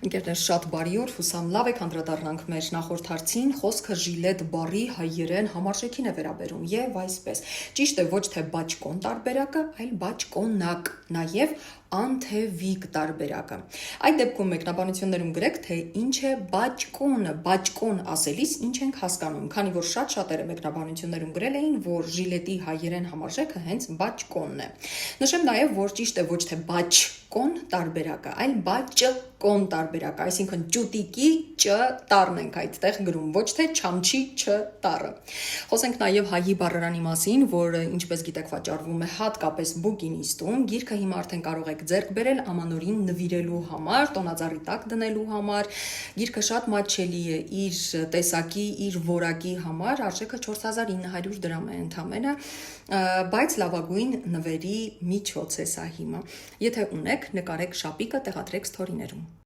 Ընկերներ, շատ բարի օր, հուսամ լավ եք, անդրադառնանք մեր նախորդ հարցին, խոսքը ժիլետ բառի հայերեն համարժեքին է վերաբերում եւ այսպես։ Ճիշտ է ոչ թե բաճկոն տարբերակը, այլ բաճկոնակ, նաեւ անթևիկ տարբերակը։ Այդ դեպքում մեկնաբանություններում գրեք, թե ինչ է բաճկոն ասելիս ինչ ենք հասկանում, քանի որ շատերը մեկնաբանություններում գրել էին, որ ժիլետի հայերեն համարժեքը հենց բաճկոնն է։ Նշեմ նաեւ, որ ճիշտ է ոչ թե բաճկոն տարբերակը, այլ բաճկոն տարբերակը, այսինքն ճուտիկի չ տառն ենք այդտեղ գրում, ոչ թե չամչի չ տառը։ Խոսենք նաև հայի բառարանի մասին, որը ինչպես գիտեք վաճառվում է հատկապես բուկինիստում, գիրքը հիմա արդեն կարող եք ձեռք բերել ամանորին նվիրելու համար, տոնածառի տակ դնելու համար, գիրքը շատ մատչելի է իր տեսակի, իր որակի համար, արժեքը 4900 դրամ է ընդամենը, բայց լավագույն նվերի միջոց է սա հիմա։ Եթե ունեք, նկարեք շապիկը, տեղադրեք սթորիներում։